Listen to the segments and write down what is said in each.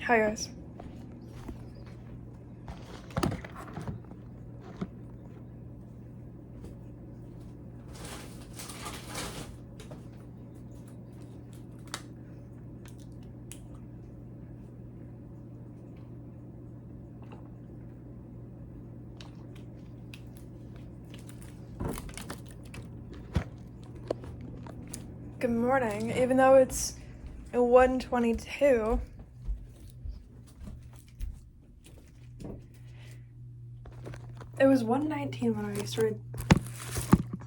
Hi guys. Good morning, even though it's 1:22. It was 1:19 when I started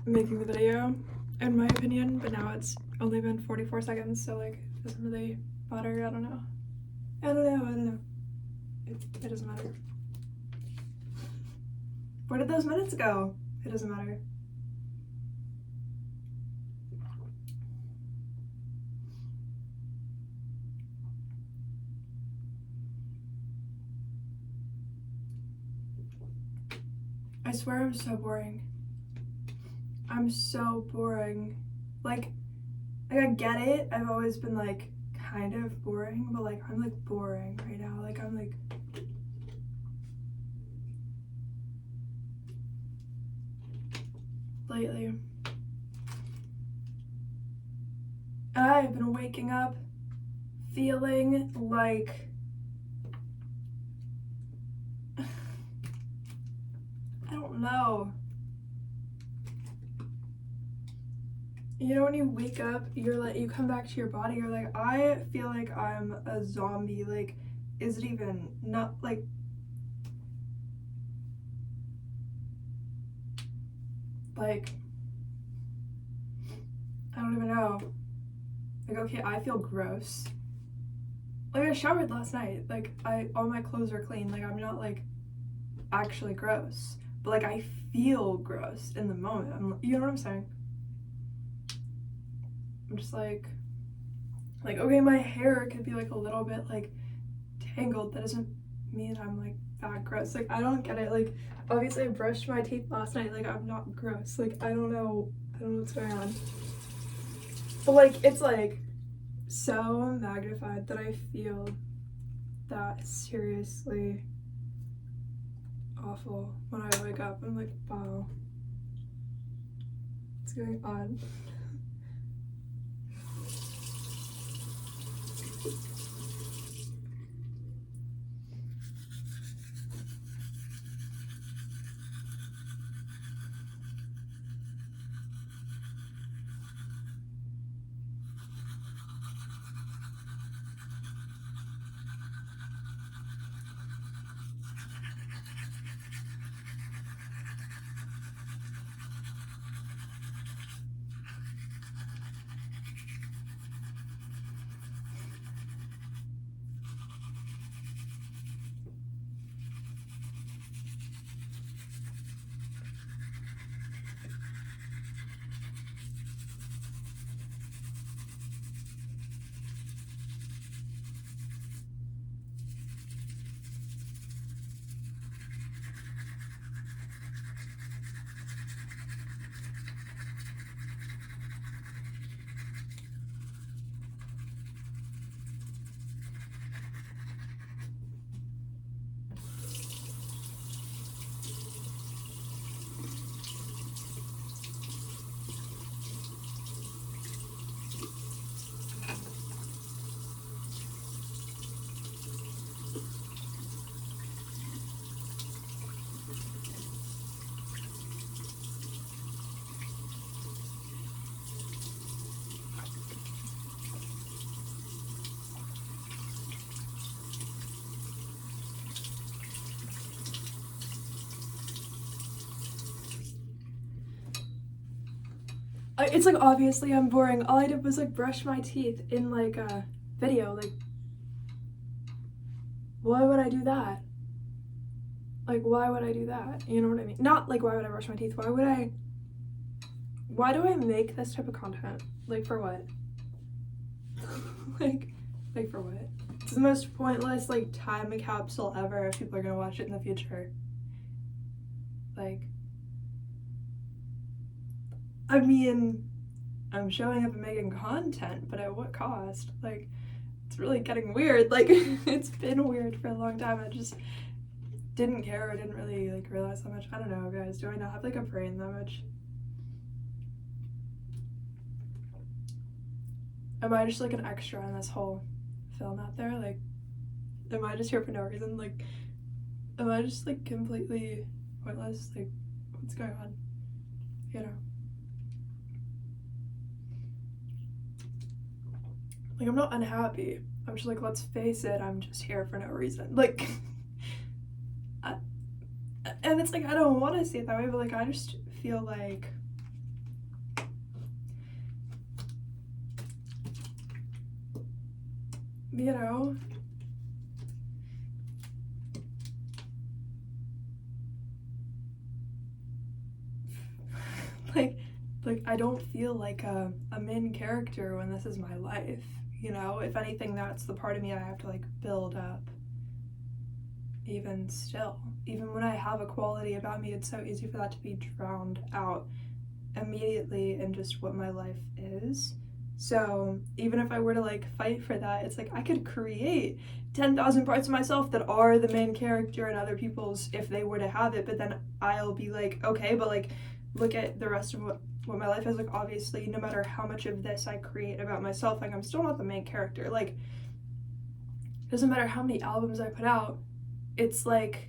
making the video, in my opinion, but now it's only been 44 seconds, so like, it doesn't really matter. I don't know. It doesn't matter. Where did those minutes go? It doesn't matter. I swear I'm so boring. I'm so boring. Like I get it. I've always been like kind of boring, but like I'm like boring right now. Like I'm like lately. I've been waking up feeling like I don't know. You know when you wake up, you're like, you come back to your body, you're like, I feel like I'm a zombie. Like, is it even not like I don't even know. Like, okay, I feel gross. Like I showered last night. Like all my clothes are clean. Like I'm not like actually gross, but like I feel gross in the moment. You know what I'm saying? I'm just like okay, my hair could be like a little bit like tangled. That doesn't mean I'm like that gross. Like I don't get it. Like obviously I brushed my teeth last night. Like I'm not gross. Like I don't know what's going on. But like it's like so magnified that I feel that seriously awful when I wake up. I'm like, wow, what's going on? It's like obviously I'm boring. All I did was like brush my teeth in like a video. Like, why would I do that? Like, why would I do that? You know what I mean? Not like why would I brush my teeth? Why do I make this type of content? Like for what? like for what? It's the most pointless like time capsule ever if people are gonna watch it in the future. Like, I mean, I'm showing up and making content, but at what cost? Like, it's really getting weird. Like, it's been weird for a long time. I just didn't care. I didn't really like realize how much. I don't know, guys. Do I not have like a brain that much? Am I just like an extra in this whole film out there? Like, am I just here for no reason? Like, am I just like completely pointless? Like, what's going on? You know? Like, I'm not unhappy. I'm just like, let's face it, I'm just here for no reason. Like, and it's like, I don't want to see it that way, but like, I just feel like you know, like I don't feel like a main character when this is my life, you know? If anything, that's the part of me I have to like build up. Even still, even when I have a quality about me, it's so easy for that to be drowned out immediately in just what my life is. So even if I were to like fight for that, it's like I could create 10,000 parts of myself that are the main character and other people's if they were to have it, but then I'll be like, okay, but like look at the rest of what my life is. Like, obviously, no matter how much of this I create about myself, like I'm still not the main character. Like, it doesn't matter how many albums I put out, it's like,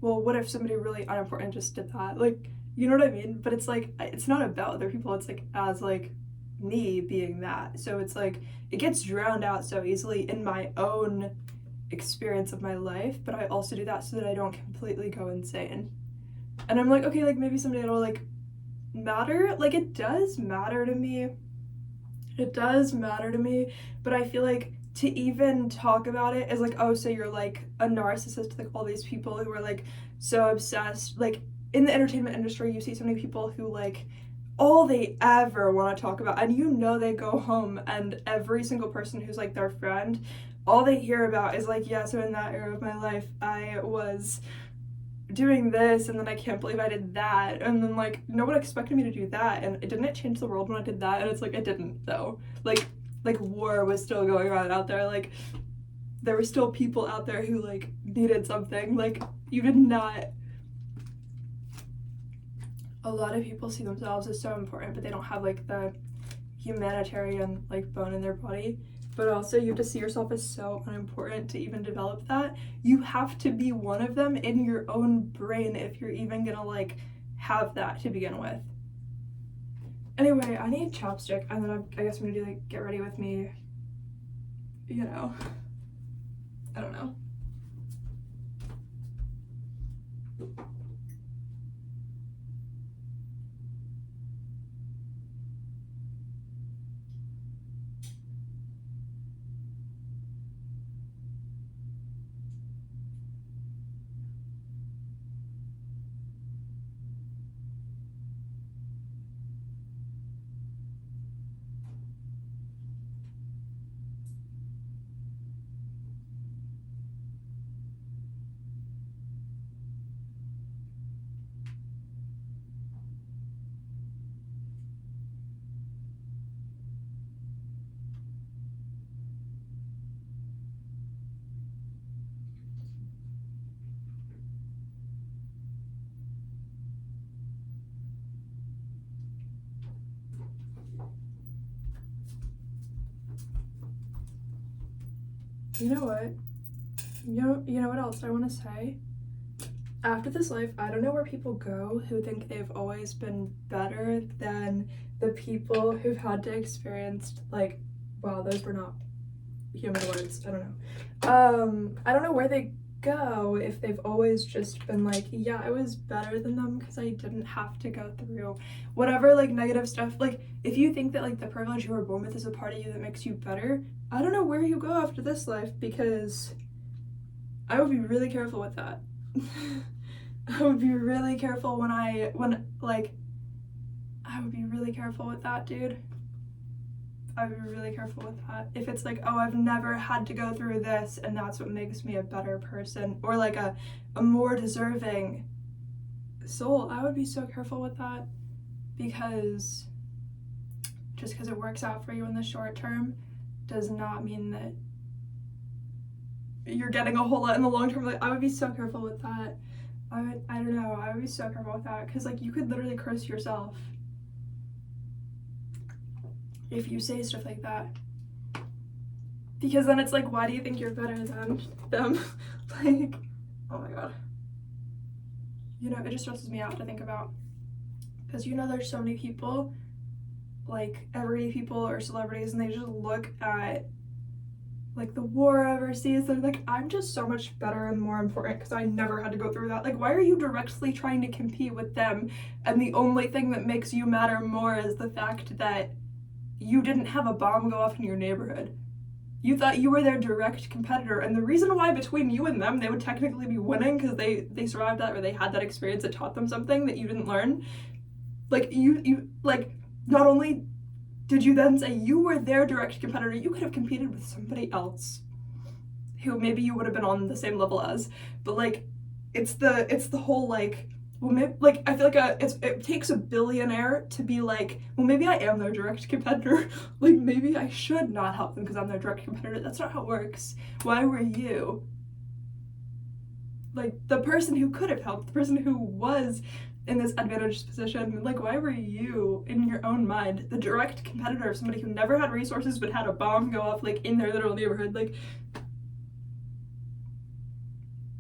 well, what if somebody really unimportant just did that? Like, you know what I mean? But it's like, it's not about other people, it's like as like me being that. So it's like, it gets drowned out so easily in my own experience of my life, but I also do that so that I don't completely go insane. And I'm like, okay, like maybe someday it'll like matter. Like, it does matter to me. It does matter to me, but I feel like to even talk about it is like, oh, so you're like a narcissist, like all these people who are like so obsessed. Like in the entertainment industry, you see so many people who like all they ever want to talk about, and you know they go home and every single person who's like their friend, all they hear about is like, yeah, so in that era of my life I was doing this and then I can't believe I did that, and then like no one expected me to do that, and didn't it change the world when I did that? And it's like, it didn't though. Like war was still going on out there, like there were still people out there who like needed something. Like, you did not. A lot of people see themselves as so important, but they don't have like the humanitarian like bone in their body. But also you have to see yourself as so unimportant to even develop that. You have to be one of them in your own brain if you're even gonna like have that to begin with. Anyway, I need chapstick, and then I guess I'm gonna do like get ready with me, you know, I don't know. You know what? You know what else I want to say? After this life, I don't know where people go who think they've always been better than the people who've had to experience, like, wow, those were not human words. I don't know. I don't know where they go if they've always just been like, yeah, I was better than them because I didn't have to go through whatever like negative stuff. Like, if you think that like the privilege you were born with is a part of you that makes you better, I don't know where you go after this life, because I would be really careful with that. I would be really careful I would be really careful with that, dude. I would be really careful with that. If it's like, oh, I've never had to go through this and that's what makes me a better person, or like a more deserving soul, I would be so careful with that, because just because it works out for you in the short term does not mean that you're getting a whole lot in the long term. Like, I would be so careful with that. I don't know, I would be so careful with that, because like you could literally curse yourself if you say stuff like that. Because then it's like, why do you think you're better than them? Like, oh my god. You know, it just stresses me out to think about. Because, you know, there's so many people, like everyday people or celebrities, and they just look at like the war overseas. They're like, I'm just so much better and more important because I never had to go through that. Like, why are you directly trying to compete with them? And the only thing that makes you matter more is the fact that you didn't have a bomb go off in your neighborhood. You thought you were their direct competitor, and the reason why between you and them they would technically be winning because they survived that, or they had that experience that taught them something that you didn't learn. Like, you like, not only did you then say you were their direct competitor, you could have competed with somebody else who maybe you would have been on the same level as. But like, it's the whole like, well, maybe, like, I feel like it takes a billionaire to be like, well, maybe I am their direct competitor. Like, maybe I should not help them because I'm their direct competitor. That's not how it works. Why were you, like, the person who could have helped, the person who was in this advantaged position, like, why were you, in your own mind, the direct competitor of somebody who never had resources but had a bomb go off, like, in their little neighborhood? Like,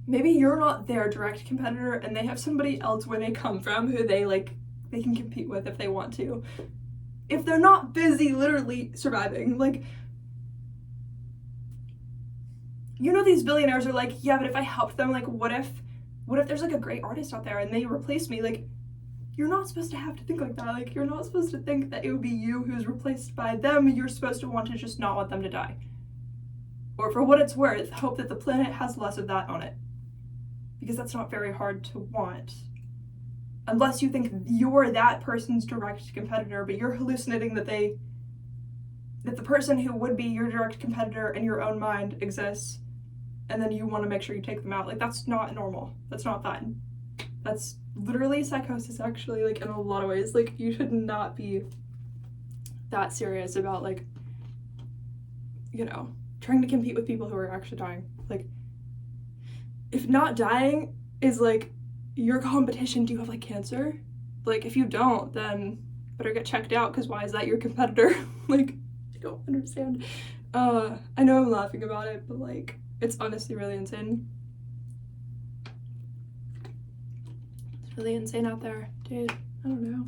maybe you're not their direct competitor and they have somebody else where they come from who they can compete with if they want to. If they're not busy literally surviving. Like, you know, these billionaires are like, yeah, but if I helped them, like, what if there's like a great artist out there and they replace me? Like, you're not supposed to have to think like that. Like, you're not supposed to think that it would be you who's replaced by them. You're supposed to want to just not want them to die. Or, for what it's worth, hope that the planet has less of that on it. Because that's not very hard to want. Unless you think you're that person's direct competitor, but you're hallucinating that the person who would be your direct competitor in your own mind exists, and then you want to make sure you take them out. Like, that's not normal. That's not fun. That's literally psychosis, actually, like, in a lot of ways. Like, you should not be that serious about, like, you know, trying to compete with people who are actually dying. Like, if not dying is like your competition, do you have like cancer? Like, if you don't, then better get checked out, because why is that your competitor? Like, I don't understand. I know I'm laughing about it, but like, it's honestly really insane. It's really insane out there, dude. I don't know.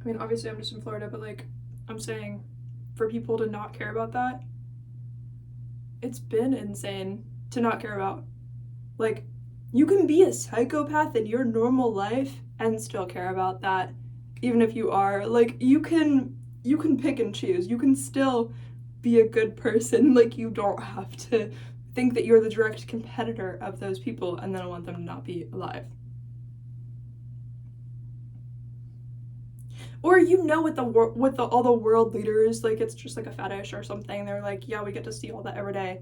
I mean, obviously I'm just in Florida, but like, I'm saying, for people to not care about that, it's been insane to not care about. Like, you can be a psychopath in your normal life and still care about that, even if you are. Like, you can pick and choose. You can still be a good person. Like, you don't have to think that you're the direct competitor of those people and then want them to not be alive. Or, you know, with all the world leaders, like, it's just like a fetish or something. They're like, yeah, we get to see all that every day.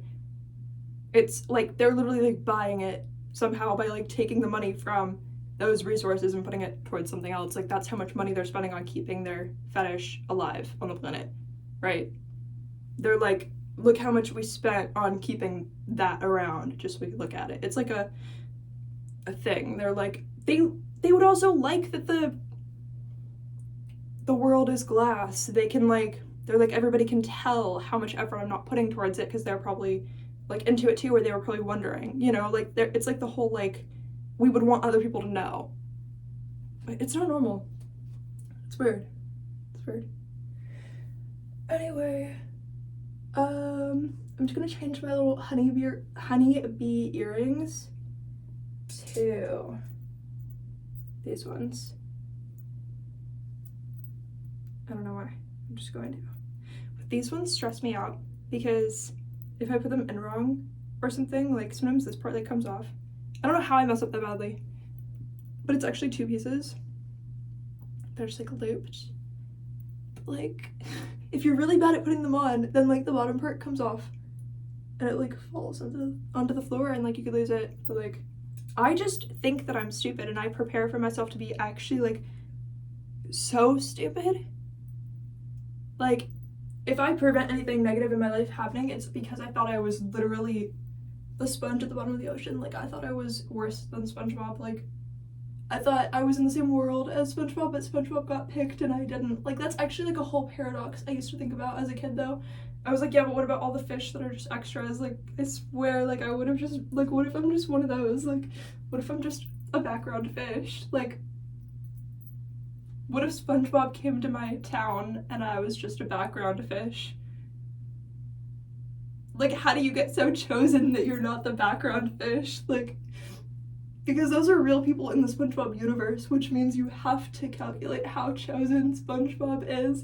It's like they're literally like buying it somehow by like taking the money from those resources and putting it towards something else. Like, that's how much money they're spending on keeping their fetish alive on the planet, right? They're like, look how much we spent on keeping that around just so we could look at it. It's like a thing. They're like, they would also like that the world is glass. They can like, they're like, everybody can tell how much effort I'm not putting towards it because they're probably like into it too, or they were probably wondering, you know, like, it's like the whole like, we would want other people to know. But it's not normal. It's weird. It's weird. Anyway, I'm just gonna change my little honeybee earrings to these ones. I don't know why. I'm just going to. But these ones stress me out because if I put them in wrong or something, like, sometimes this part like comes off. I don't know how I mess up that badly, but it's actually two pieces. They're just like looped. But, like, if you're really bad at putting them on, then like the bottom part comes off and it like falls onto the floor and like you could lose it. But like, I just think that I'm stupid and I prepare for myself to be actually like so stupid. Like, if I prevent anything negative in my life happening, it's because I thought I was literally the sponge at the bottom of the ocean. Like, I thought I was worse than SpongeBob. Like, I thought I was in the same world as SpongeBob, but SpongeBob got picked and I didn't. Like, that's actually like a whole paradox I used to think about as a kid, though. I was like, yeah, but what about all the fish that are just extras? Like, I swear, like, I would have just, like, what if I'm just one of those? Like, what if I'm just a background fish? Like, what if SpongeBob came to my town and I was just a background fish? Like, how do you get so chosen that you're not the background fish? Like, because those are real people in the SpongeBob universe, which means you have to calculate how chosen SpongeBob is.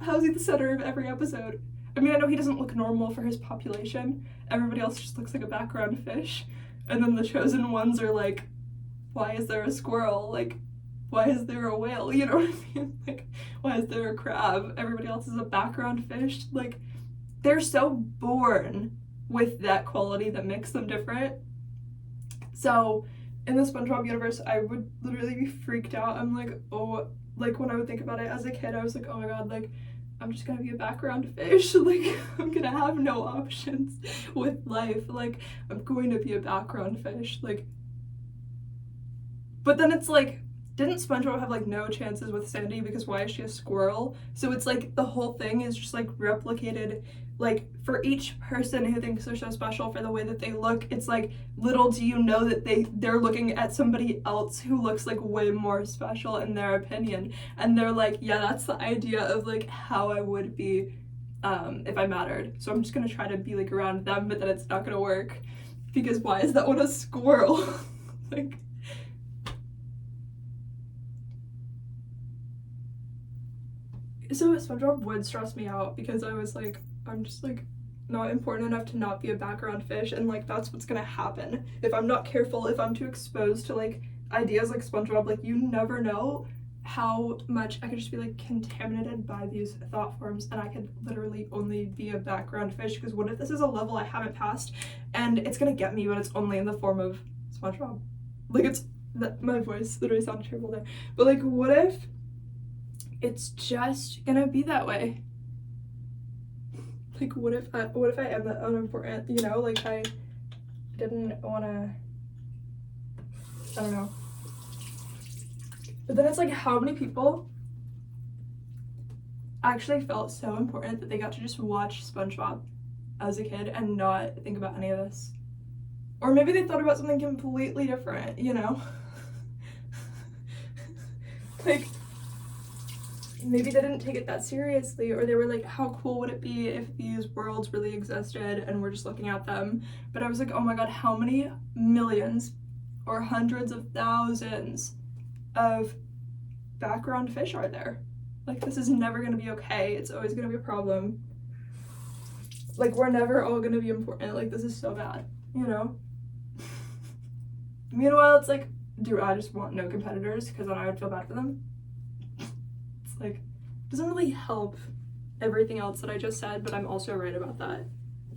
How's he the center of every episode? I mean, I know he doesn't look normal for his population. Everybody else just looks like a background fish. And then the chosen ones are like, why is there a squirrel? Like, why is there a whale? You know what I mean? Like, why is there a crab? Everybody else is a background fish. Like, they're so born with that quality that makes them different. So in the SpongeBob universe, I would literally be freaked out. I'm like, oh, like when I would think about it as a kid, I was like, oh my god, like, I'm just gonna be a background fish. Like, I'm gonna have no options with life. Like, I'm going to be a background fish. Like, but then it's like, didn't SpongeBob have like no chances with Sandy because why is she a squirrel? So it's like the whole thing is just like replicated, like for each person who thinks they're so special for the way that they look. It's like, little do you know that they're looking at somebody else who looks like way more special in their opinion, and they're like, yeah, that's the idea of like how I would be if I mattered. So I'm just gonna try to be like around them, but then it's not gonna work because why is that one a squirrel? Like, so SpongeBob would stress me out because I was like, I'm just like not important enough to not be a background fish, and like that's what's gonna happen if I'm not careful, if I'm too exposed to like ideas like SpongeBob. Like, you never know how much I could just be like contaminated by these thought forms, and I could literally only be a background fish. Because what if this is a level I haven't passed and it's gonna get me, but it's only in the form of SpongeBob? Like, it's that my voice literally sounded terrible there, but like, what if it's just gonna be that way? Like, what if I am that unimportant, you know? Like, I didn't wanna, I don't know. But then it's like, how many people actually felt so important that they got to just watch SpongeBob as a kid and not think about any of this? Or maybe they thought about something completely different, you know? Like, maybe they didn't take it that seriously, or they were like, how cool would it be if these worlds really existed and we're just looking at them? But I was like, oh my god, how many millions or hundreds of thousands of background fish are there? Like, this is never gonna be okay. It's always gonna be a problem. Like, we're never all gonna be important. Like, this is so bad, you know? Meanwhile, it's like, do I just want no competitors because then I would feel bad for them? It's like, it doesn't really help everything else that I just said, but I'm also right about that,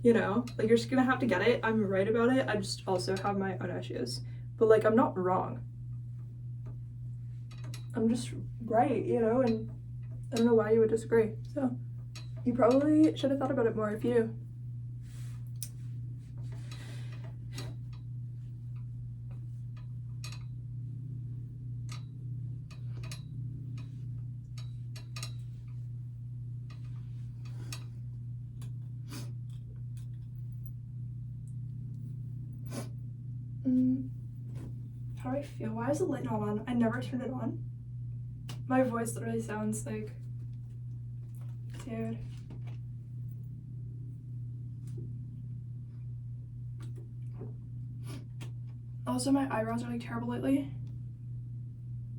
you know? Like, you're just gonna have to get it. I'm right about it. I just also have my own issues. But like, I'm not wrong. I'm just right, you know? And I don't know why you would disagree. So you probably should have thought about it more if you do. How do I feel? Why is the light not on? I never turned it on. My voice literally sounds like, dude. Also, my eyebrows are like terrible lately.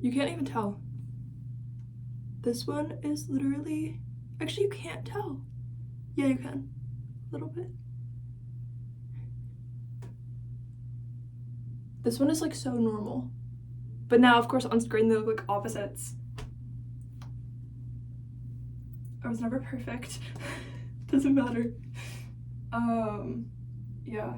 You can't even tell. This one is literally, actually you can't tell. Yeah, you can, a little bit. This one is like so normal. But now, of course, on screen they look like opposites. I was never perfect. Doesn't matter. Yeah.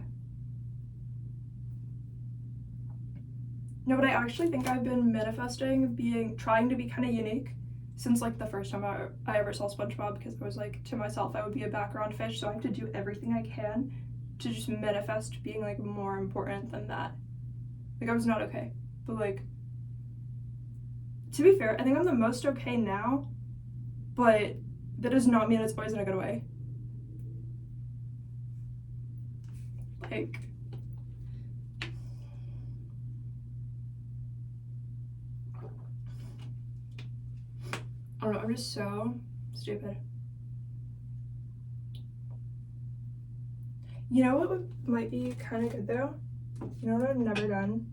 No, but I actually think I've been manifesting trying to be kind of unique since like the first time I ever saw SpongeBob, because I was like, to myself, I would be a background fish, so I have to do everything I can to just manifest being like more important than that. Like I was not okay. But like, to be fair, I think I'm the most okay now, but that does not mean it's always in a good way. Like, I don't know, I'm just so stupid. You know what might be kind of good though? You know what I've never done?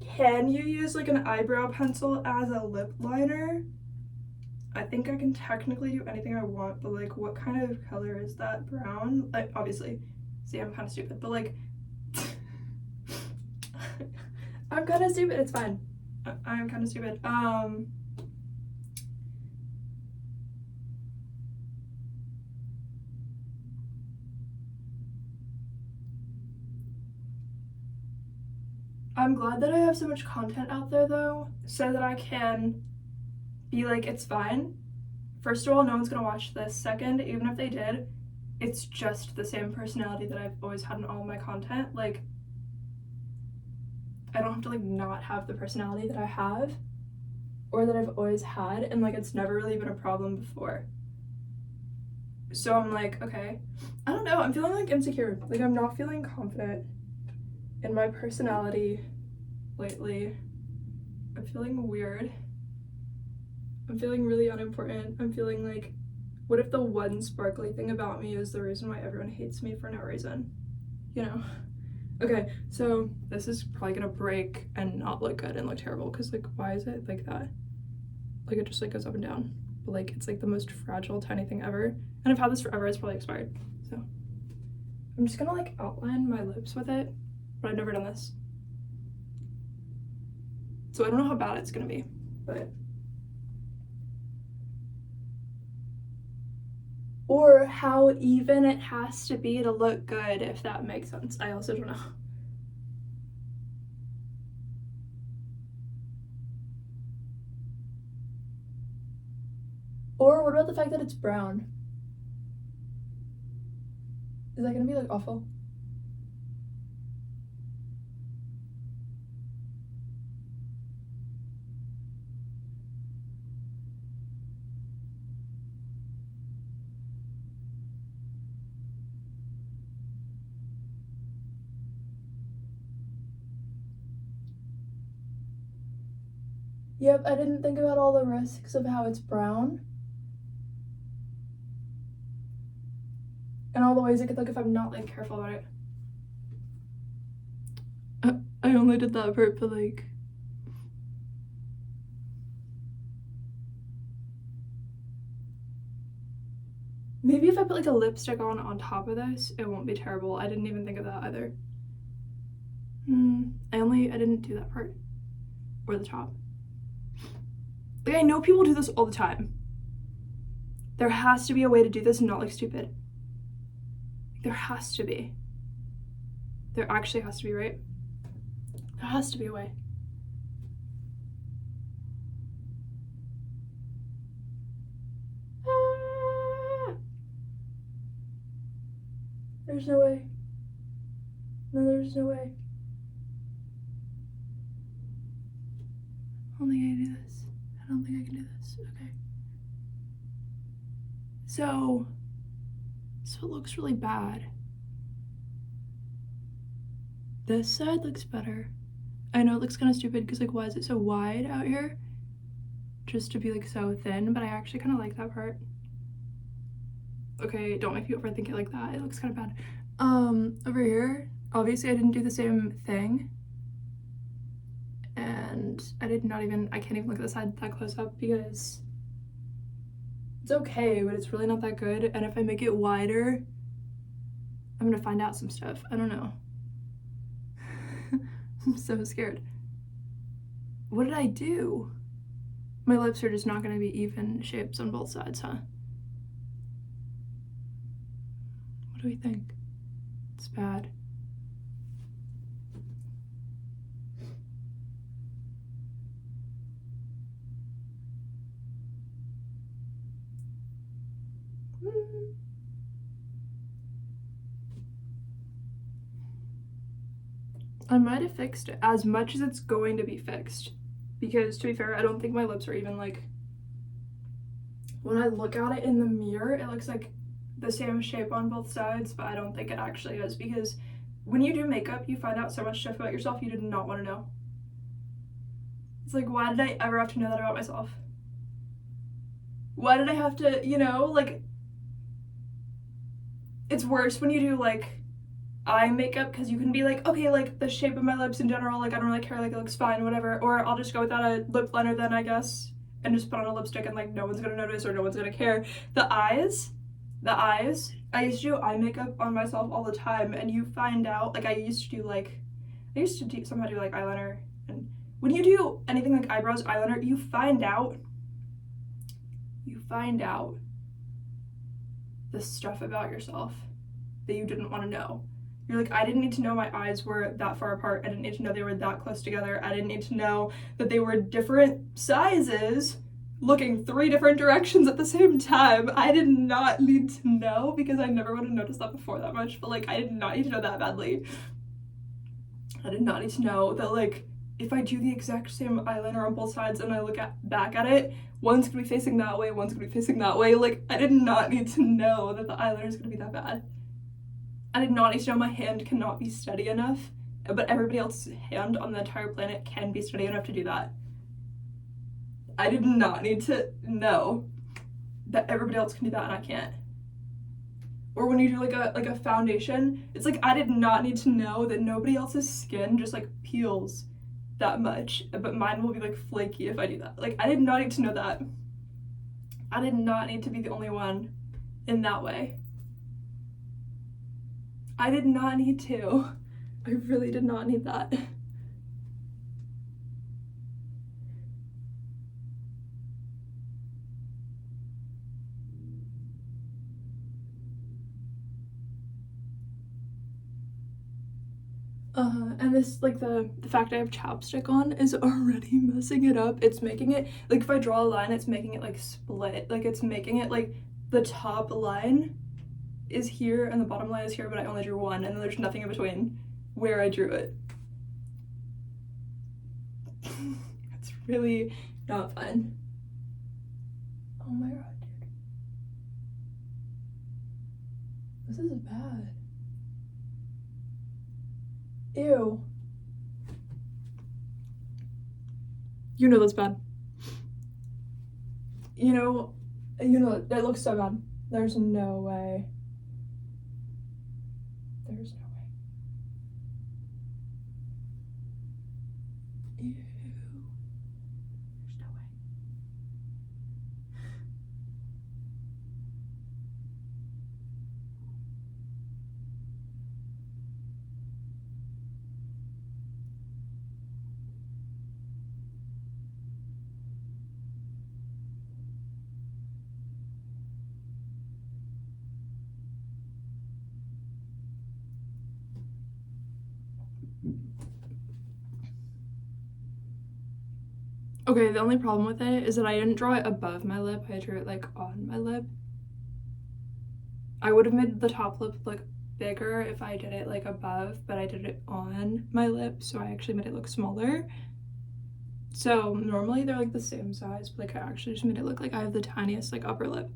Can you use like an eyebrow pencil as a lip liner? I think I can technically do anything I want, but like what kind of color is that? Brown? Like obviously, see I'm kind of stupid, but like I'm kind of stupid, it's fine. I'm kind of stupid. I'm glad that I have so much content out there though, so that I can be like, it's fine. First of all, no one's gonna watch this. Second, even if they did, it's just the same personality that I've always had in all my content. Like, I don't have to like not have the personality that I have or that I've always had, and like it's never really been a problem before. So I'm like, okay, I don't know, I'm feeling like insecure. Like I'm not feeling confident in my personality lately. I'm feeling weird. I'm feeling really unimportant. I'm feeling like, what if the one sparkly thing about me is the reason why everyone hates me for no reason? You know? Okay, so this is probably gonna break and not look good and look terrible because like, why is it like that? Like it just like goes up and down. But like, it's like the most fragile tiny thing ever. And I've had this forever, it's probably expired. So I'm just gonna like outline my lips with it, but I've never done this. So I don't know how bad it's gonna be, but. Or how even it has to be to look good, if that makes sense. I also don't know. Or what about the fact that it's brown? Is that gonna be like awful? Yep, I didn't think about all the risks of how it's brown. And all the ways it could look if I'm not like careful about it. I only did that part, but like. Maybe if I put like a lipstick on top of this, it won't be terrible. I didn't even think of that either. I didn't do that part. Or the top. Like I know people do this all the time. There has to be a way to do this and not look stupid. There has to be. There actually has to be, right? There has to be a way. There's no way. No, there's no way. I don't think I can do this. I don't think I can do this. Okay. So it looks really bad. This side looks better. I know it looks kind of stupid because like, why is it so wide out here? Just to be like so thin, but I actually kind of like that part. Okay, don't make me overthink it like that. It looks kind of bad. Over here, obviously I didn't do the same thing. And I can't even look at the side that close up because it's okay, but it's really not that good. And if I make it wider, I'm gonna find out some stuff. I don't know. I'm so scared. What did I do? My lips are just not gonna be even shapes on both sides, huh? What do we think? It's bad. I might have fixed it as much as it's going to be fixed. Because, to be fair, I don't think my lips are even, like... When I look at it in the mirror, it looks like the same shape on both sides, but I don't think it actually is, because when you do makeup, you find out so much stuff about yourself you did not want to know. It's like, why did I ever have to know that about myself? Why did I have to, you know, like... It's worse when you do, like, eye makeup, because you can be like, okay, like, the shape of my lips in general, like, I don't really care, like, it looks fine, whatever, or I'll just go without a lip liner then, I guess, and just put on a lipstick and, like, no one's gonna notice or no one's gonna care. The eyes, I used to do eye makeup on myself all the time, and you find out, like, I used to somehow do, like, eyeliner, and when you do anything like eyebrows, eyeliner, you find out the stuff about yourself that you didn't want to know. You're like, I didn't need to know my eyes were that far apart. I didn't need to know they were that close together. I didn't need to know that they were different sizes, looking 3 different directions at the same time. I did not need to know, because I never would have noticed that before that much, but, like, I did not need to know that badly. I did not need to know that, like, if I do the exact same eyeliner on both sides and I look back at it, one's gonna be facing that way, one's gonna be facing that way. Like, I did not need to know that the eyeliner is gonna be that bad. I did not need to know my hand cannot be steady enough, but everybody else's hand on the entire planet can be steady enough to do that. I did not need to know that everybody else can do that and I can't. Or when you do like a foundation, it's like, I did not need to know that nobody else's skin just, like, peels that much, but mine will be, like, flaky if I do that. Like, I did not need to know that. I did not need to be the only one in that way. I did not need to. I really did not need that. And this, like, the fact I have chapstick on is already messing it up. It's making it, like, if I draw a line, it's making it, like, split. Like, it's making it, like, the top line is here and the bottom line is here, but I only drew one, and then there's nothing in between where I drew it. It's really not fun. Oh my god, dude. This is bad. Ew. You know that's bad. You know, that looks so bad. There's no way. There's no way. Ew. There's no way. Okay, the only problem with it is that I didn't draw it above my lip, I drew it, like, on my lip. I would have made the top lip look bigger if I did it, like, above, but I did it on my lip, so I actually made it look smaller. So normally they're, like, the same size, but, like, I actually just made it look like I have the tiniest, like, upper lip.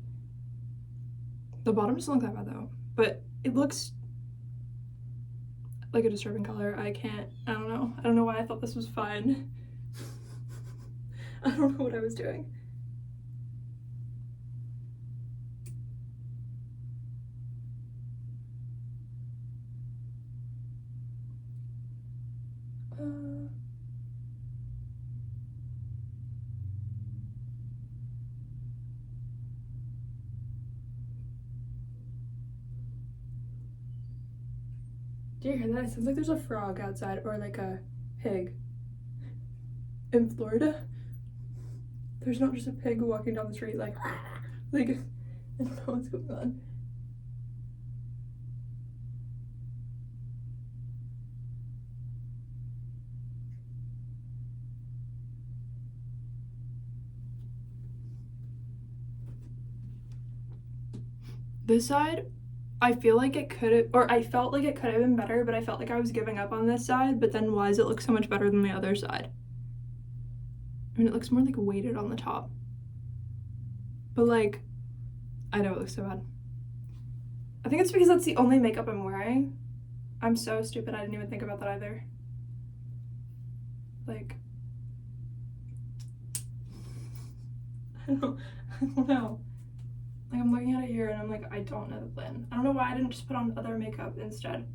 The bottom doesn't look that bad though, but it looks like a disturbing color. I don't know why I thought this was fine. I don't know what I was doing. Do you hear that? It sounds like there's a frog outside, or like a pig. In Florida, there's not just a pig walking down the street like I don't know what's going on. This side, I feel like it could have, or I felt like it could have been better, but I felt like I was giving up on this side, but then why does it look so much better than the other side? I mean, it looks more like weighted on the top. But like, I know it looks so bad. I think it's because that's the only makeup I'm wearing. I'm so stupid, I didn't even think about that either. Like, I don't know. Like, I'm looking at it here and I'm like, I don't know the plan. I don't know why I didn't just put on other makeup instead.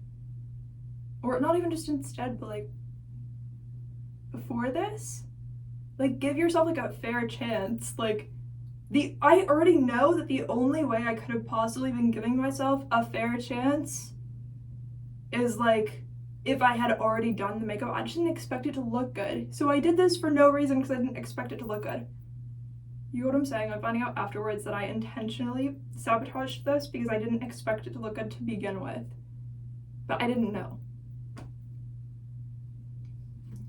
Or not even just instead, but like, before this? Like, give yourself like a fair chance. Like, I already know that the only way I could have possibly been giving myself a fair chance is like, if I had already done the makeup. I just didn't expect it to look good. So I did this for no reason because I didn't expect it to look good. You know what I'm saying? I'm finding out afterwards that I intentionally sabotaged this because I didn't expect it to look good to begin with. But I didn't know.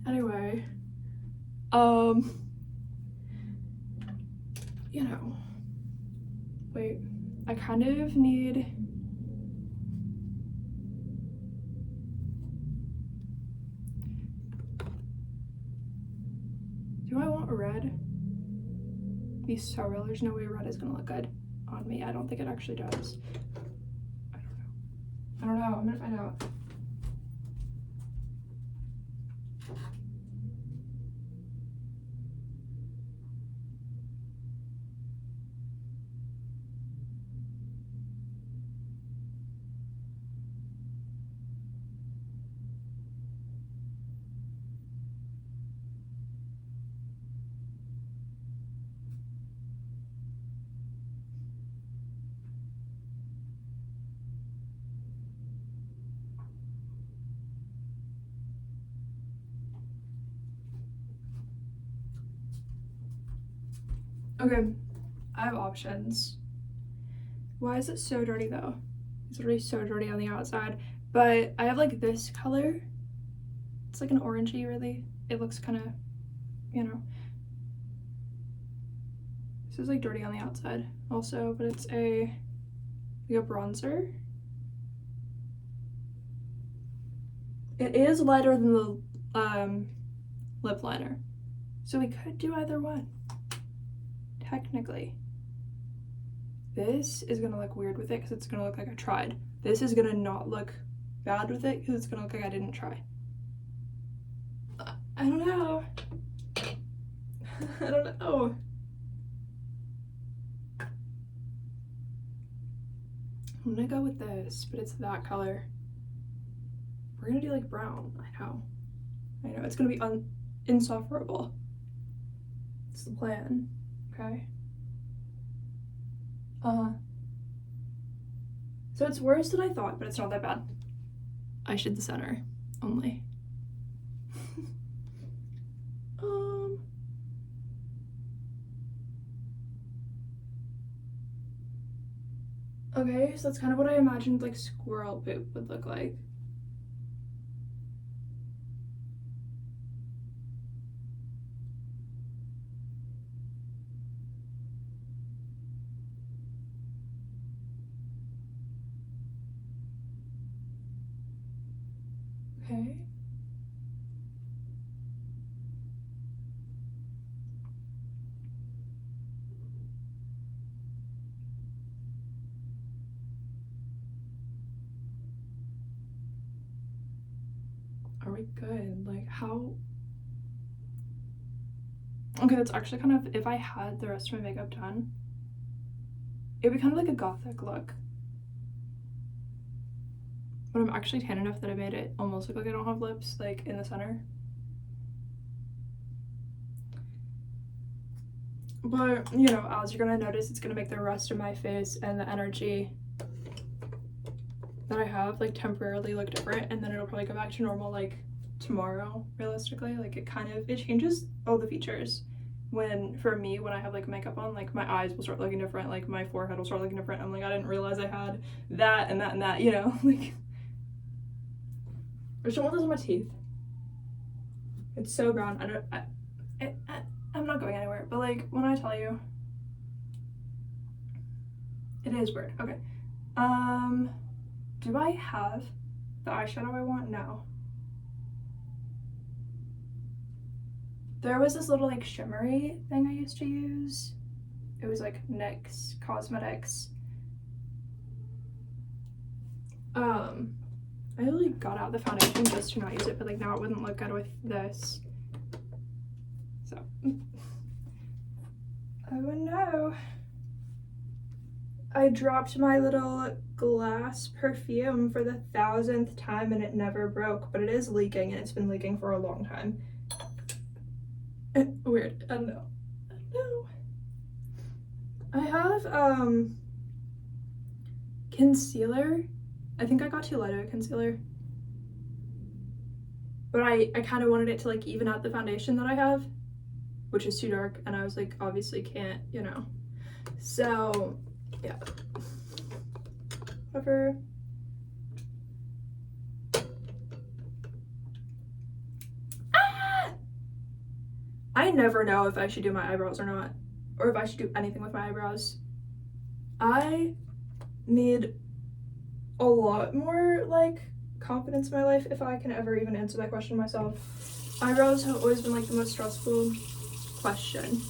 Anyway, you know, wait, I kind of need, do I want a red? Be so real, there's no way red is gonna look good on me. I don't think it actually does. I don't know, I'm gonna find out. Okay, I have options. Why is it so dirty though? It's already so dirty on the outside. But I have like this color. It's like an orangey really. It looks kind of, you know. This is like dirty on the outside also, but it's like a bronzer. It is lighter than the lip liner. So we could do either one. Technically. This is gonna look weird with it because it's gonna look like I tried. This is gonna not look bad with it because it's gonna look like I didn't try. I don't know. I don't know. I'm gonna go with this, but it's that color. We're gonna do like brown. I know, it's gonna be insufferable. It's the plan. Okay. So it's worse than I thought, but it's not that bad. I should the center only. Okay, so that's kind of what I imagined like squirrel poop would look like. Okay. Are we good? Like how? Okay, that's actually kind of, if I had the rest of my makeup done, it would be kind of like a gothic look. But I'm actually tan enough that I made it almost look like I don't have lips, like in the center. But, you know, as you're gonna notice, it's gonna make the rest of my face and the energy that I have like temporarily look different, and then it'll probably go back to normal like tomorrow, realistically. Like it changes all the features. For me, when I have like makeup on, like my eyes will start looking different, like my forehead will start looking different. I'm like, I didn't realize I had that and that and that, you know, like. I just don't want this on my teeth. It's so brown. I'm not going anywhere, but like when I tell you, it is weird. Okay. Do I have the eyeshadow I want? No. There was this little like shimmery thing I used to use. It was like NYX Cosmetics. I really got out the foundation just to not use it, but like now it wouldn't look good with this. So, oh no. I dropped my little glass perfume for the 1000th time and it never broke, but it is leaking and it's been leaking for a long time. Weird. I don't know. I have concealer. I think I got too light of a concealer. But I kind of wanted it to like even out the foundation that I have, which is too dark, and I was like, obviously can't, you know. So, yeah. Whatever. Ah! I never know if I should do my eyebrows or not, or if I should do anything with my eyebrows. I need a lot more like confidence in my life if I can ever even answer that question myself. Eyebrows have always been like the most stressful question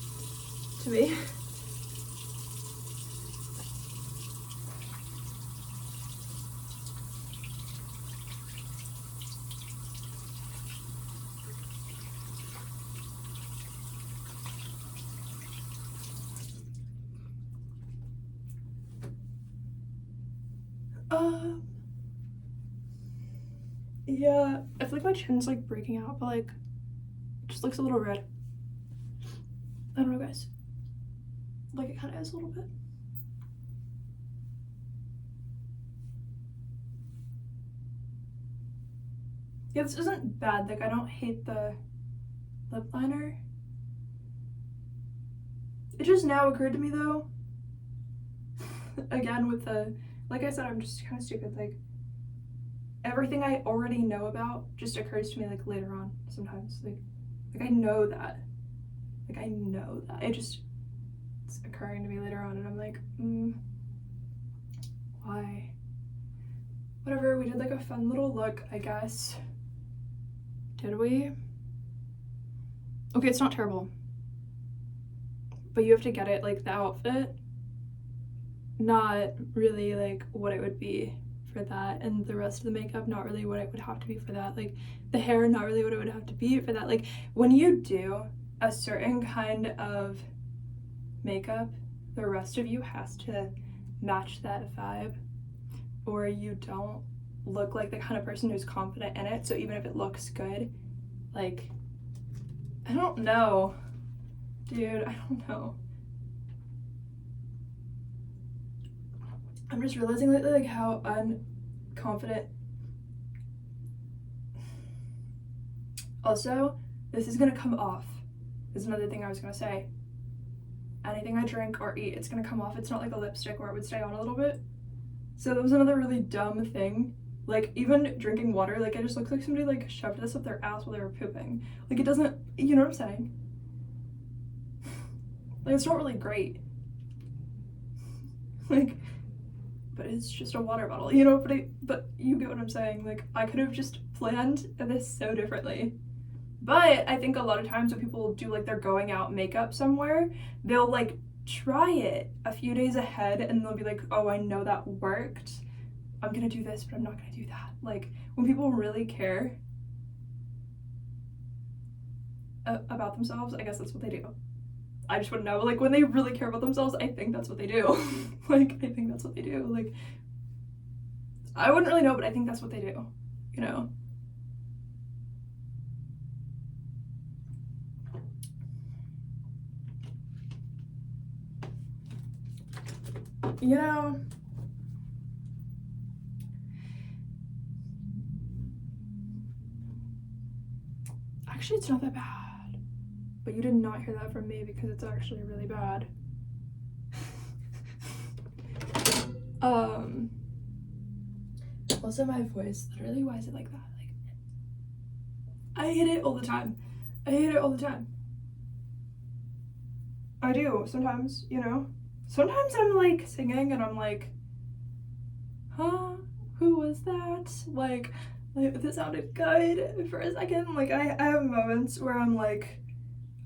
to me. Yeah, I feel like my chin's like breaking out, but like it just looks a little red. I don't know, guys. Like it kind of is a little bit. Yeah, this isn't bad. Like I don't hate the lip liner. It just now occurred to me though. Again with the, like I said, I'm just kind of stupid. Like everything I already know about just occurs to me like later on sometimes. Like I know that. Like I know that. It's occurring to me later on and I'm like, why? Whatever, we did like a fun little look, I guess. Did we? Okay, it's not terrible. But you have to get it, like the outfit, not really like what it would be for that, and the rest of the makeup not really what it would have to be for that, like the hair not really what it would have to be for that. Like when you do a certain kind of makeup, the rest of you has to match that vibe, or you don't look like the kind of person who's confident in it. So even if it looks good, like I don't know, dude, I don't know. I'm just realizing lately like how unconfident. Also, this is gonna come off. This is another thing I was gonna say. Anything I drink or eat, it's gonna come off. It's not like a lipstick where it would stay on a little bit. So that was another really dumb thing. Like even drinking water, like it just looks like somebody like shoved this up their ass while they were pooping. Like it doesn't, you know what I'm saying? Like it's not really great. Like, but it's just a water bottle, you know, but you get what I'm saying. Like I could have just planned this so differently. But I think a lot of times when people do like they're going out makeup somewhere, they'll like try it a few days ahead and they'll be like, oh, I know that worked. I'm gonna do this, but I'm not gonna do that. Like when people really care about themselves, I guess that's what they do. I just wouldn't know. Like when they really care about themselves, I think that's what they do. Like I think that's what they do. Like I wouldn't really know, but I think that's what they do, you know? You know, actually it's not that bad, but you did not hear that from me because it's actually really bad. Also my voice, literally, why is it like that? Like I hit it all the time. I hit it all the time. I do sometimes, you know. Sometimes I'm like singing and I'm like, huh? who was that? Like this sounded good for a second. Like I have moments where I'm like,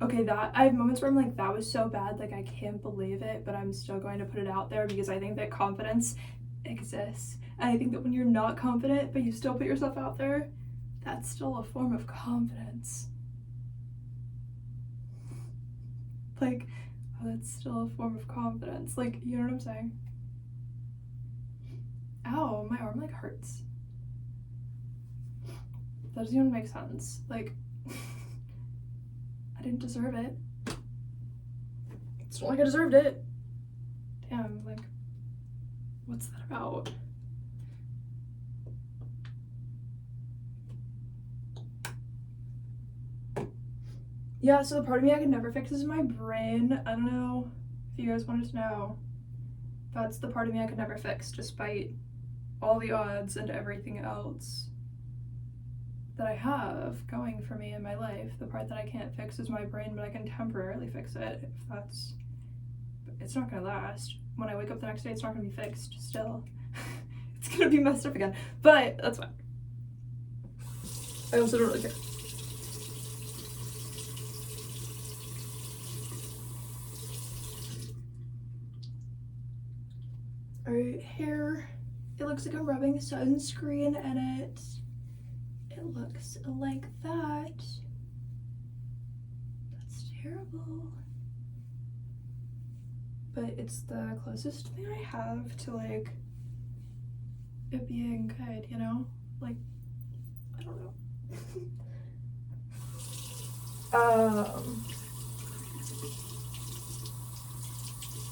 okay, I have moments where I'm like, that was so bad, like I can't believe it, but I'm still going to put it out there because I think that confidence exists. And I think that when you're not confident, but you still put yourself out there, that's still a form of confidence. Like, oh, that's still a form of confidence. Like, you know what I'm saying? Ow, my arm like hurts. That doesn't even make sense. Like, I didn't deserve it. It's not like I deserved it. Damn, like, what's that about? Yeah, so the part of me I could never fix is my brain. I don't know if you guys wanted to know. That's the part of me I could never fix, despite all the odds and everything else that I have going for me in my life. The part that I can't fix is my brain, but I can temporarily fix it if that's... It's not gonna last. When I wake up the next day, it's not gonna be fixed still. It's gonna be messed up again, but that's fine. I also don't really care. Alright, hair. It looks like I'm rubbing sunscreen in it. It looks like that. That's terrible. But it's the closest thing I have to like it being good, you know? Like, I don't know.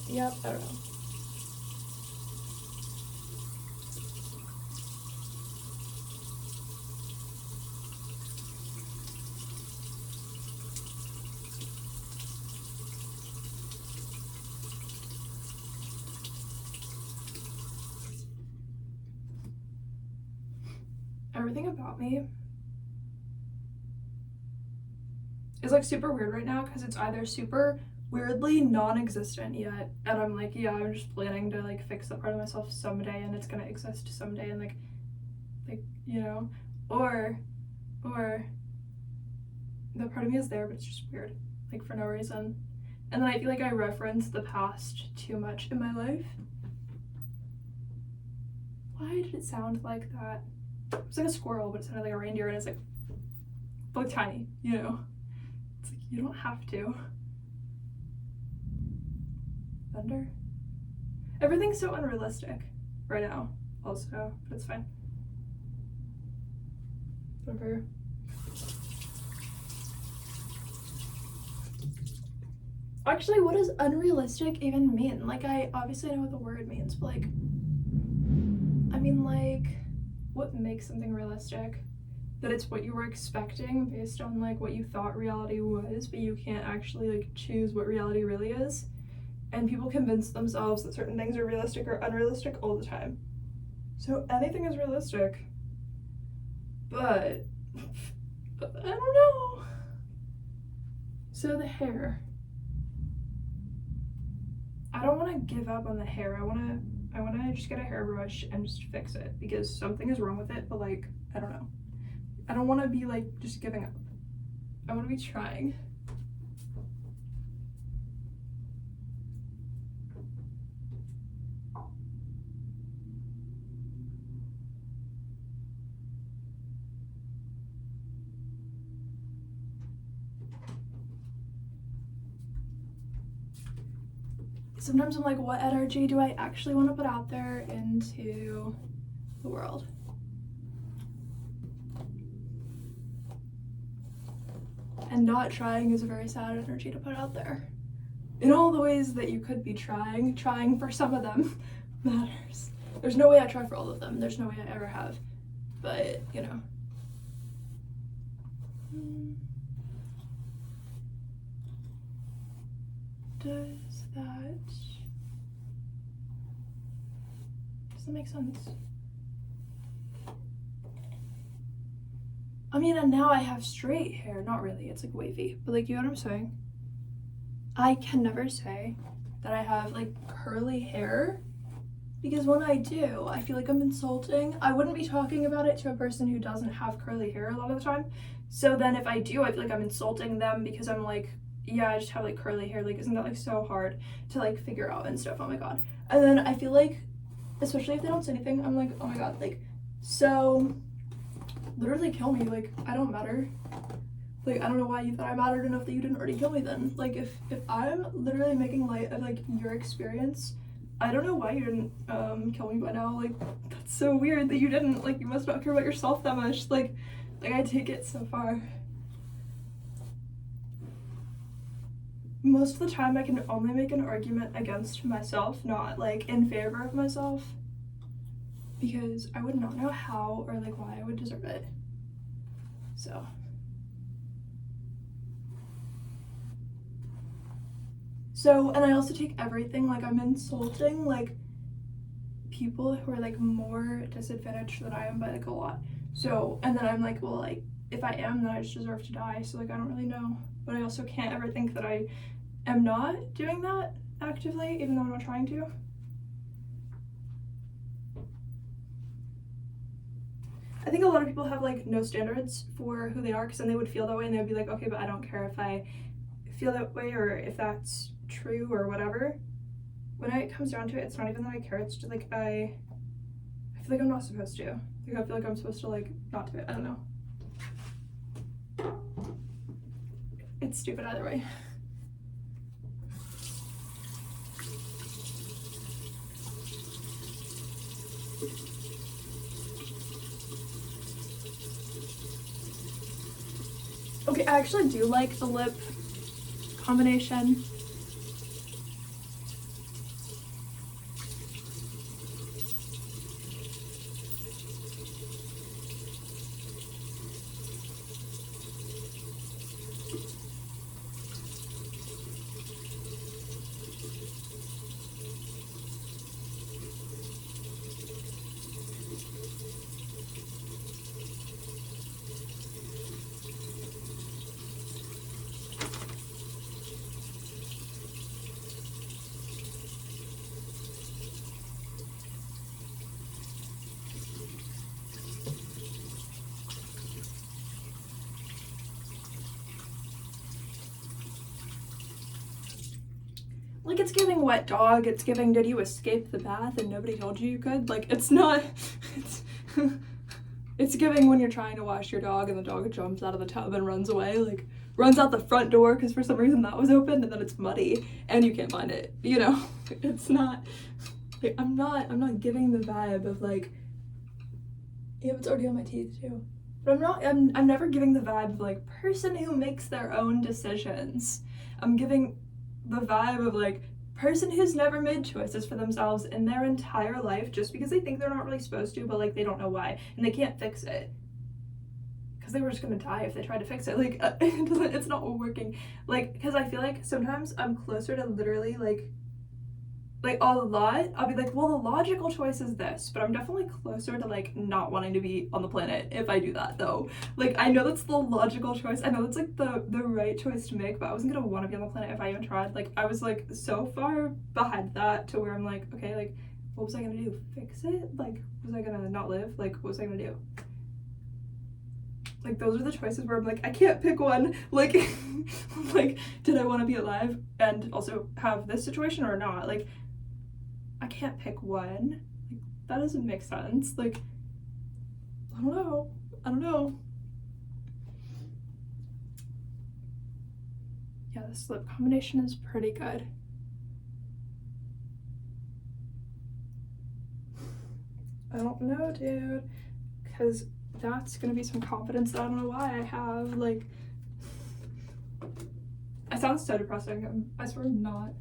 Yep, I don't know. Everything about me is like super weird right now because it's either super weirdly non-existent yet, and I'm like, yeah, I'm just planning to like fix that part of myself someday and it's gonna exist someday, and like you know, or that part of me is there but it's just weird, like for no reason. And then I feel like I reference the past too much in my life. Why did it sound like that? It was like a squirrel, but it sounded like a reindeer, and it's like tiny, you know? It's like, you don't have to. Thunder? Everything's so unrealistic right now, also, but it's fine. Whatever. Actually, what does unrealistic even mean? Like, I obviously know what the word means, but like, I mean, like, what makes something realistic? That it's what you were expecting based on like what you thought reality was, but you can't actually like choose what reality really is. And people convince themselves that certain things are realistic or unrealistic all the time. So anything is realistic, but I don't know. So the hair. I don't want to give up on the hair. I want to just get a hairbrush and just fix it because something is wrong with it, but like, I don't know. I don't want to be like just giving up. I want to be trying. Sometimes I'm like, what energy do I actually want to put out there into the world? And not trying is a very sad energy to put out there. In all the ways that you could be trying for some of them matters. There's no way I try for all of them. There's no way I ever have. But, you know. Does that make sense? I mean, and now I have straight hair. Not really, it's like wavy, but like, you know what I'm saying? I can never say that I have like curly hair Because when I do, I feel like I'm insulting. I wouldn't be talking about it to a person who doesn't have curly hair a lot of the time. So then if I do, I feel like I'm insulting them because I'm like, yeah, I just have like curly hair. Like, isn't that like so hard to like figure out and stuff? Oh my god. And then I feel like, especially if they don't say anything, I'm like, oh my god, like, so literally kill me. Like, I don't matter. Like, I don't know why you thought I mattered enough that you didn't already kill me then. Like, if I'm literally making light of like your experience, I don't know why you didn't kill me by now. Like, that's so weird that you didn't. Like, you must not care about yourself that much. Like I take it so far. Most of the time I can only make an argument against myself, not like in favor of myself, because I would not know how or like why I would deserve it. So, and I also take everything like I'm insulting like people who are like more disadvantaged than I am by like a lot. So, and then I'm like, well, like if I am, then I just deserve to die. So like I don't really know, but I also can't ever think that I am not doing that actively, even though I'm not trying to. I think a lot of people have like no standards for who they are, because then they would feel that way and they'd be like, okay, but I don't care if I feel that way or if that's true or whatever. When it comes down to it, it's not even that I care, it's just like I feel like I'm not supposed to. Like I feel like I'm supposed to like not do it. I don't know. It's stupid either way. Okay, I actually do like the lip combination. Like, it's giving wet dog, it's giving did you escape the bath and nobody told you could? Like, it's not, it's giving when you're trying to wash your dog and the dog jumps out of the tub and runs away, like, runs out the front door because for some reason that was open and then it's muddy and you can't find it, you know? It's not, like, I'm not giving the vibe of, like, yeah, it's already on my teeth too. But I'm never giving the vibe of, like, person who makes their own decisions. I'm giving the vibe of like person who's never made choices for themselves in their entire life just because they think they're not really supposed to, but like they don't know why and they can't fix it because they were just gonna die if they tried to fix it. Like it's not working. Like, because I feel like sometimes I'm closer to literally like a lot, I'll be like, well, the logical choice is this, but I'm definitely closer to like not wanting to be on the planet if I do that though. Like, I know that's the logical choice, I know that's like the right choice to make, but I wasn't gonna want to be on the planet if I even tried. Like, I was like so far behind that to where I'm like, okay, like what was I gonna do? Fix it? Like, was I gonna not live? Like, what was I gonna do? Like, those are the choices where I'm like, I can't pick one. Like, like, did I want to be alive and also have this situation or not? Like, I can't pick one. Like, that doesn't make sense. Like, I don't know. Yeah, this lip combination is pretty good. I don't know, dude, because that's gonna be some confidence that I don't know why I have. Like, I sound so depressing. I swear I'm not.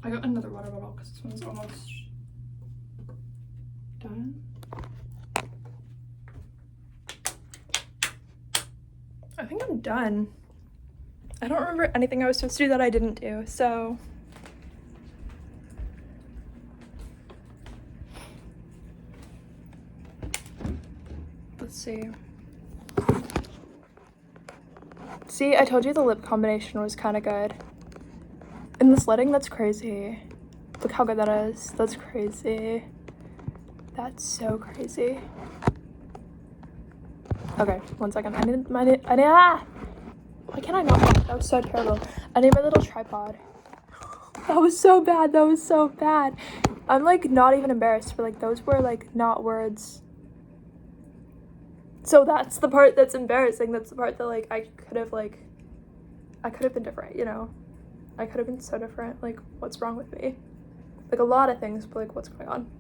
I got another water bottle because this one's almost done. I think I'm done. I don't remember anything I was supposed to do that I didn't do, so. Let's see. See, I told you the lip combination was kind of good. In this lighting, that's crazy. Look how good that is. That's crazy. That's so crazy. Okay, 1 second. I need, why can't I not walk? That was so terrible. I need my little tripod. That was so bad. That was so bad. I'm like not even embarrassed, but like those were like not words. So that's the part that's embarrassing. That's the part that like I could have been different, you know? I could have been so different. Like, what's wrong with me? Like a lot of things, but like what's going on?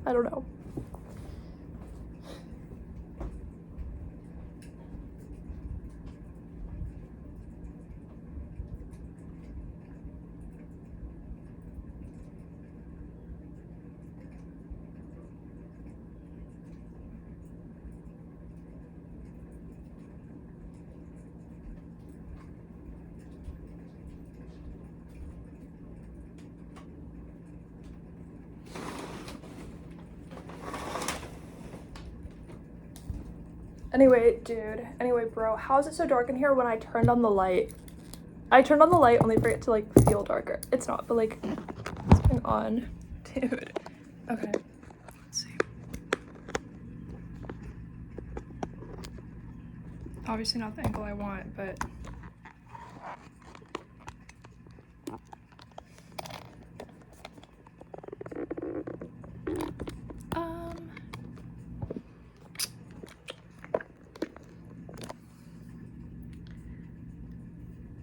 I don't know. Anyway, dude. Anyway, bro. How is it so dark in here when I turned on the light? I turned on the light only for it to, like, feel darker. It's not, but, like, what's going on? Dude. Okay. Let's see. Obviously not the angle I want, but...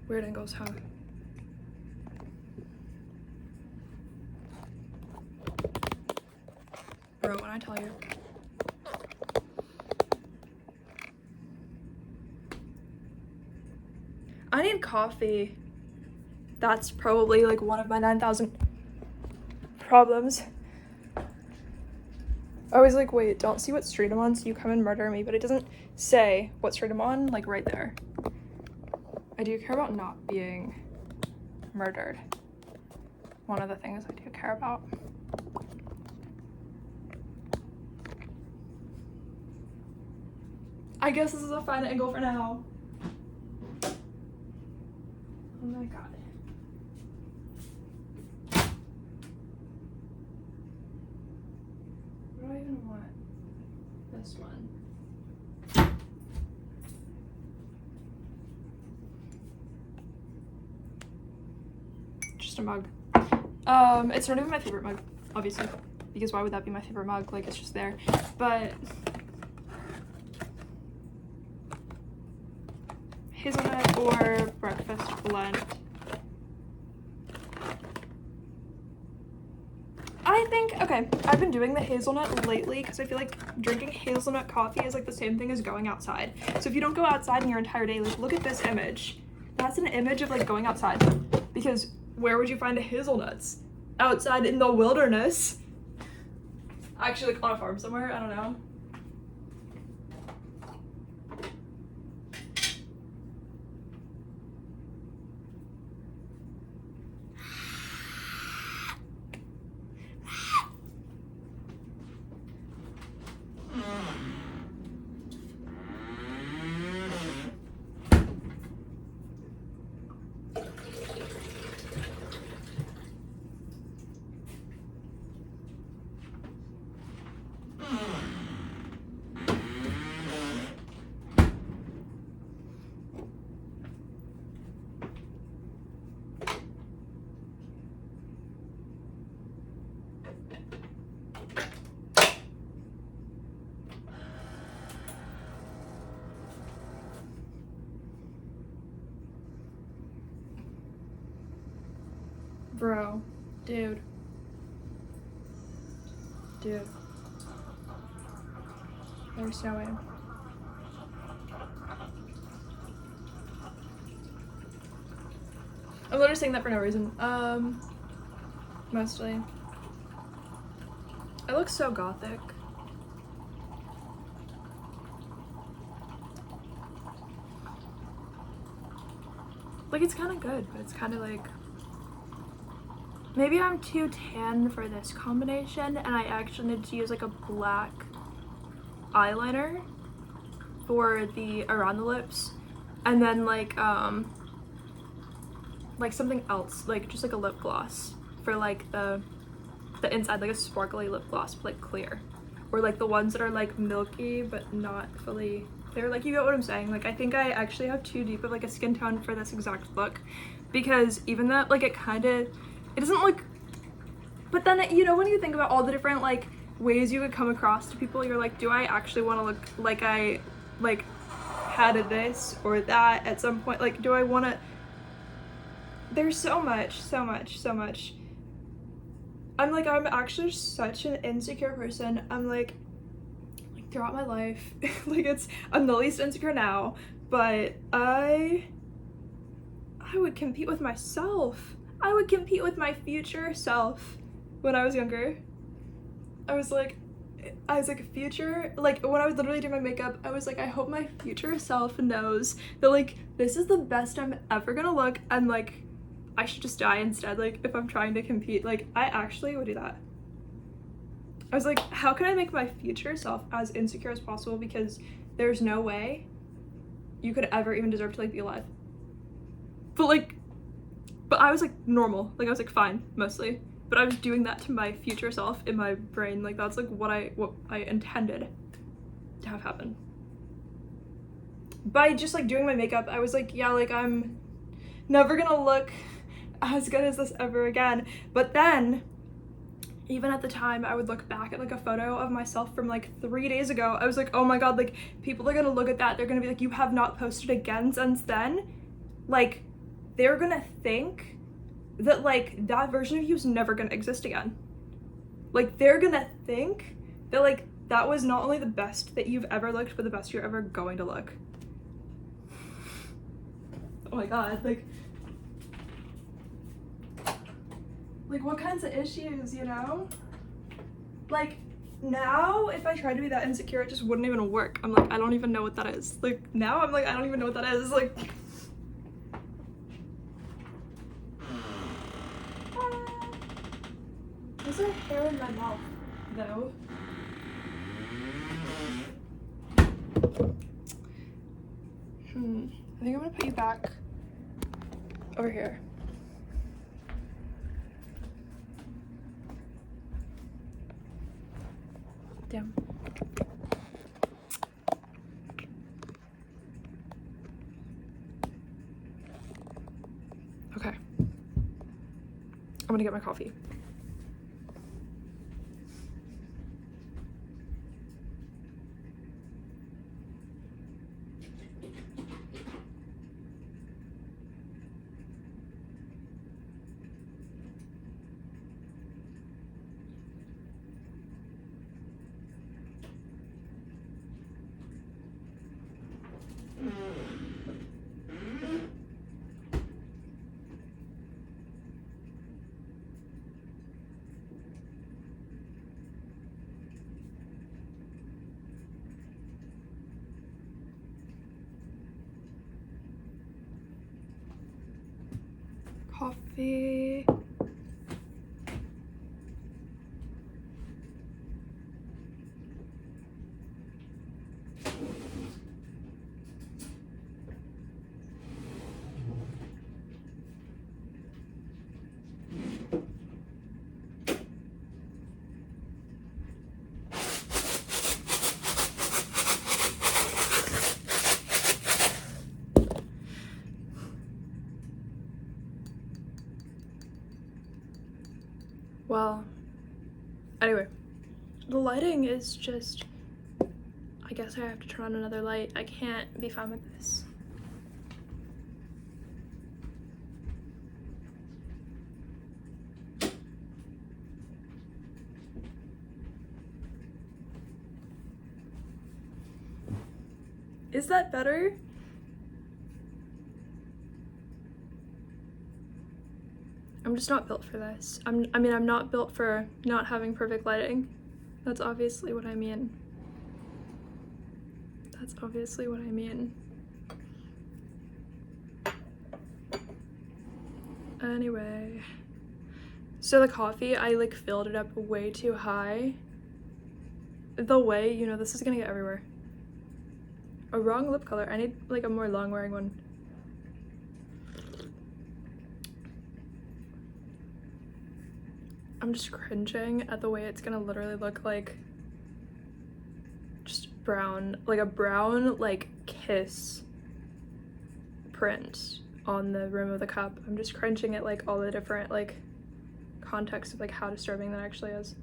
Weird angles, huh? Bro, when I tell you. I need coffee. That's probably like one of my 9,000 problems. I was like, wait, don't see what street I'm on, so you come and murder me, but it doesn't say what street I'm on, like right there. I do care about not being murdered. One of the things I do care about. I guess this is a fine angle for now. Oh my god. What do I even want? This one. Just a mug. It's not even my favorite mug, obviously, because why would that be my favorite mug? Like, it's just there. But hazelnut or breakfast blend. I think, okay, I've been doing the hazelnut lately because I feel like drinking hazelnut coffee is like the same thing as going outside. So if you don't go outside in your entire day, like look at this image. That's an image of like going outside, because where would you find hazelnuts? Outside in the wilderness. Actually, like on a farm somewhere, I don't know. Bro, dude. There's snowing. I'm literally saying that for no reason. Mostly. It looks so gothic. Like, it's kind of good, but it's kind of like, maybe I'm too tan for this combination, and I actually need to use like a black eyeliner for the around the lips, and then like something else, like just like a lip gloss for like the inside, like a sparkly lip gloss, but like clear, or like the ones that are like milky but not fully clear. Like, you get what I'm saying? Like, I think I actually have too deep of like a skin tone for this exact look, because even that, like, it doesn't look, but then, you know, when you think about all the different like ways you could come across to people, you're like, do I actually want to look like I like had this or that at some point? Like, do I want to? There's so much. I'm actually such an insecure person. I'm like throughout my life, like, I'm the least insecure now, but I would compete with myself. I would compete with my future self when I was younger. I was like future, like, when I was literally doing my makeup, I was like, I hope my future self knows that like this is the best I'm ever gonna look, and like I should just die instead, like, if I'm trying to compete. Like, I actually would do that. I was like, how can I make my future self as insecure as possible, because there's no way you could ever even deserve to like be alive. But I was like normal, like I was like fine mostly, but I was doing that to my future self in my brain. Like, that's like what I intended to have happen. By just like doing my makeup, I was like, yeah, like, I'm never gonna look as good as this ever again. But then, even at the time, I would look back at like a photo of myself from like 3 days ago. I was like, oh my god, like, people are gonna look at that, they're gonna be like, you have not posted again since then. Like, they're gonna think that like that version of you is never gonna exist again. Like, they're gonna think that like that was not only the best that you've ever looked, but the best you're ever going to look. Oh my god, like what kinds of issues, you know? Like, now if I tried to be that insecure, it just wouldn't even work. I'm like, I don't even know what that is. Like, now I'm like, I don't even know what that is. Like, is there hair in my mouth though? I think I'm gonna put you back over here. Damn. Okay. I'm gonna get my coffee. Coffee. Well, anyway, the lighting is just, I guess I have to turn on another light. I can't be fine with this. Is that better? I'm just not built for this. I mean, I'm not built for not having perfect lighting. That's obviously what I mean. That's obviously what I mean. Anyway, so the coffee, I like filled it up way too high. The way, you know, this is gonna get everywhere. A wrong lip color. I need like a more long wearing one. I'm just cringing at the way it's gonna literally look like just brown, like a brown like kiss print on the rim of the cup. I'm just cringing at like all the different like context of like how disturbing that actually is.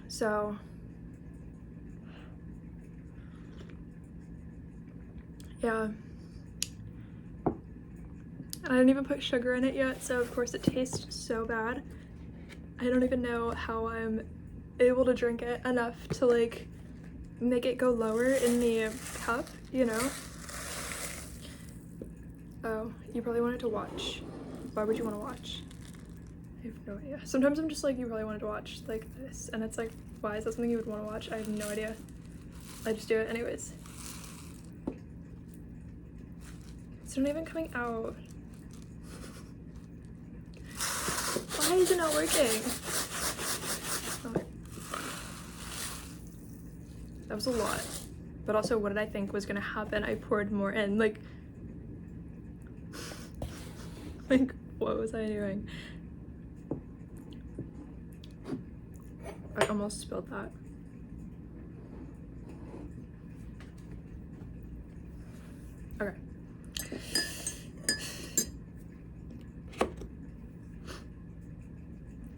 So yeah, I didn't even put sugar in it yet, so of course it tastes so bad. I don't even know how I'm able to drink it enough to like make it go lower in the cup, you know? Oh, you probably wanted to watch. Why would you want to watch? I have no idea. Sometimes I'm just like, you probably wanted to watch like this, and it's like, why is that something you would want to watch? I have no idea. I just do it anyways. It's not even coming out. Why is it not working? Oh. That was a lot. But also, what did I think was gonna happen? I poured more in. Like, what was I doing? I almost spilled that. Okay.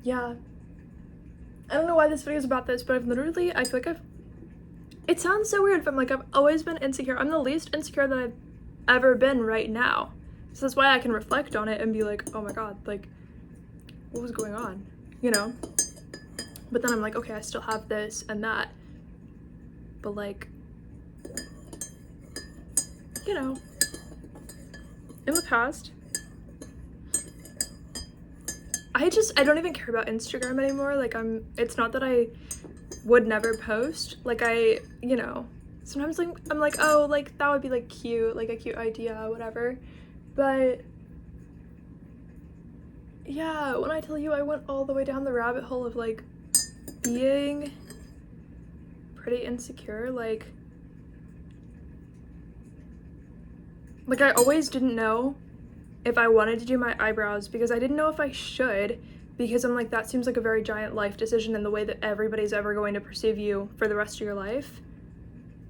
Yeah. I don't know why this video is about this, but I've literally, I feel like it sounds so weird, but I'm like, I've always been insecure. I'm the least insecure that I've ever been right now. So that's why I can reflect on it and be like, oh my god, like, what was going on? You know? But then I'm like, okay, I still have this and that. But like, you know, in the past, I don't even care about Instagram anymore. Like it's not that I would never post. Like you know, sometimes like, I'm like, oh, like that would be like cute, like a cute idea, whatever. But yeah, when I tell you I went all the way down the rabbit hole of like being pretty insecure, like I always didn't know if I wanted to do my eyebrows because I didn't know if I should, because I'm like, that seems like a very giant life decision, and the way that everybody's ever going to perceive you for the rest of your life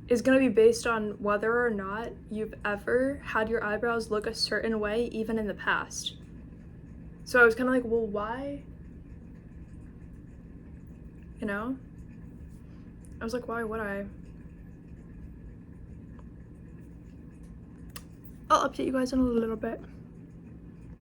is going to be based on whether or not you've ever had your eyebrows look a certain way, even in the past. So I was kind of like, well, why? You know? I was like, why would I? I'll update you guys in a little bit.